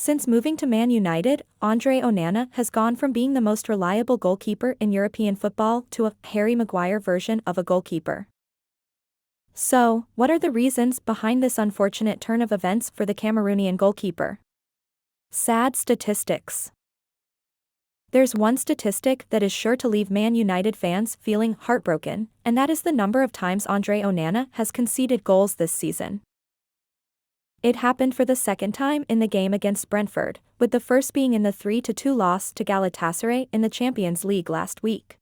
Since moving to Man United, Andre Onana has gone from being the most reliable goalkeeper in European football to a Harry Maguire version of a goalkeeper. So, what are the reasons behind this unfortunate turn of events for the Cameroonian goalkeeper? Sad statistics. There's one statistic that is sure to leave Man United fans feeling heartbroken, and that is the number of times Andre Onana has conceded goals this season. It happened for the second time in the game against Brentford, with the first being in the 3-2 loss to Galatasaray in the Champions League last week.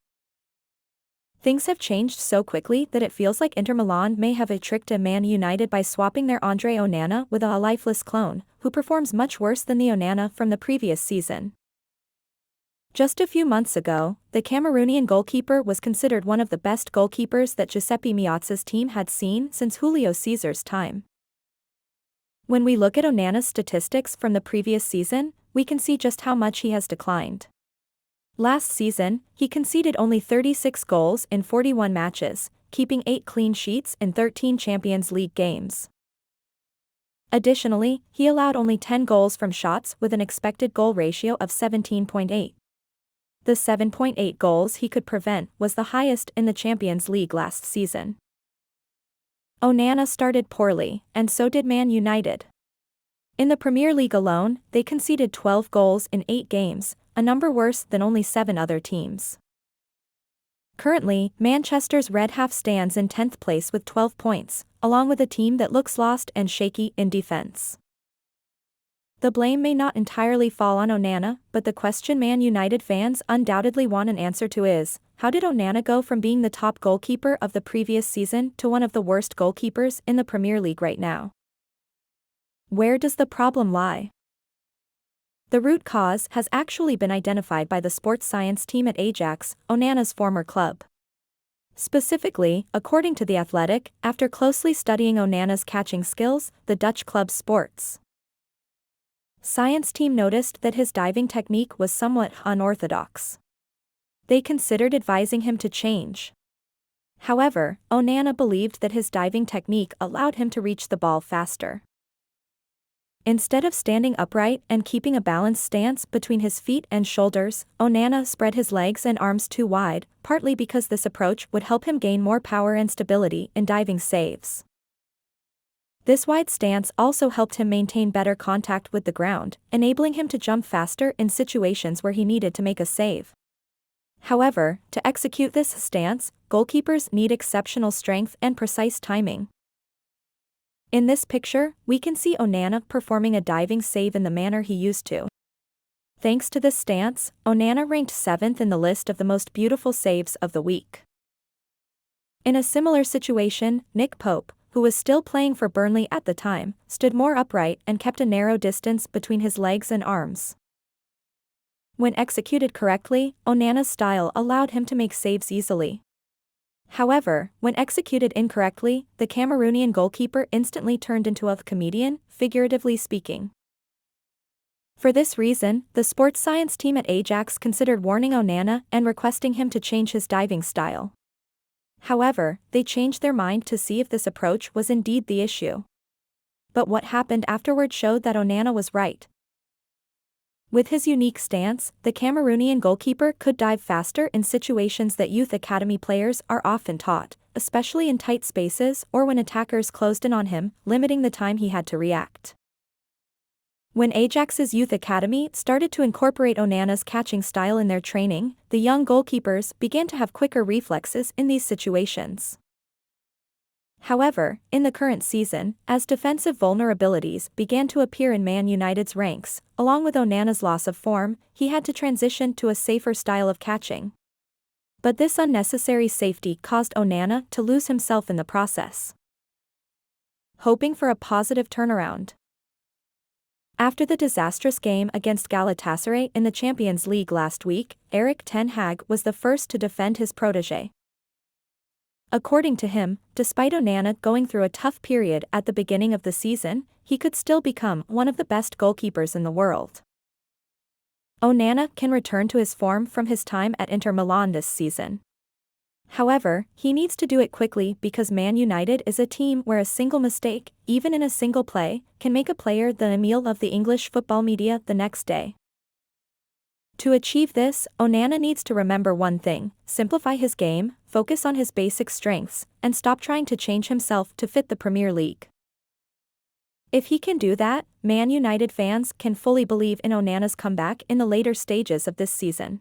Things have changed so quickly that it feels like Inter Milan may have tricked Man United by swapping their Andre Onana with a lifeless clone, who performs much worse than the Onana from the previous season. Just a few months ago, the Cameroonian goalkeeper was considered one of the best goalkeepers that Giuseppe Meazza's team had seen since Julio Cesar's time. When we look at Onana's statistics from the previous season, we can see just how much he has declined. Last season, he conceded only 36 goals in 41 matches, keeping 8 clean sheets in 13 Champions League games. Additionally, he allowed only 10 goals from shots with an expected goal ratio of 17.8. The 7.8 goals he could prevent was the highest in the Champions League last season. Onana started poorly, and so did Man United. In the Premier League alone, they conceded 12 goals in 8 games, a number worse than only 7 other teams. Currently, Manchester's Red Half stands in 10th place with 12 points, along with a team that looks lost and shaky in defense. The blame may not entirely fall on Onana, but the question Man United fans undoubtedly want an answer to is, how did Onana go from being the top goalkeeper of the previous season to one of the worst goalkeepers in the Premier League right now? Where does the problem lie? The root cause has actually been identified by the sports science team at Ajax, Onana's former club. Specifically, according to The Athletic, after closely studying Onana's catching skills, the Dutch club Sports Science team noticed that his diving technique was somewhat unorthodox. They considered advising him to change. However, Onana believed that his diving technique allowed him to reach the ball faster. Instead of standing upright and keeping a balanced stance between his feet and shoulders, Onana spread his legs and arms too wide, partly because this approach would help him gain more power and stability in diving saves. This wide stance also helped him maintain better contact with the ground, enabling him to jump faster in situations where he needed to make a save. However, to execute this stance, goalkeepers need exceptional strength and precise timing. In this picture, we can see Onana performing a diving save in the manner he used to. Thanks to this stance, Onana ranked 7th in the list of the most beautiful saves of the week. In a similar situation, Nick Pope, who was still playing for Burnley at the time, stood more upright and kept a narrow distance between his legs and arms. When executed correctly, Onana's style allowed him to make saves easily. However, when executed incorrectly, the Cameroonian goalkeeper instantly turned into a comedian, figuratively speaking. For this reason, the sports science team at Ajax considered warning Onana and requesting him to change his diving style. However, they changed their mind to see if this approach was indeed the issue. But what happened afterward showed that Onana was right. With his unique stance, the Cameroonian goalkeeper could dive faster in situations that youth academy players are often taught, especially in tight spaces or when attackers closed in on him, limiting the time he had to react. When Ajax's youth academy started to incorporate Onana's catching style in their training, the young goalkeepers began to have quicker reflexes in these situations. However, in the current season, as defensive vulnerabilities began to appear in Man United's ranks, along with Onana's loss of form, he had to transition to a safer style of catching. But this unnecessary safety caused Onana to lose himself in the process. Hoping for a positive turnaround. After the disastrous game against Galatasaray in the Champions League last week, Erik ten Hag was the first to defend his protégé. According to him, despite Onana going through a tough period at the beginning of the season, he could still become one of the best goalkeepers in the world. Onana can return to his form from his time at Inter Milan this season. However, he needs to do it quickly because Man United is a team where a single mistake, even in a single play, can make a player the Emile of the English football media the next day. To achieve this, Onana needs to remember one thing: simplify his game, focus on his basic strengths, and stop trying to change himself to fit the Premier League. If he can do that, Man United fans can fully believe in Onana's comeback in the later stages of this season.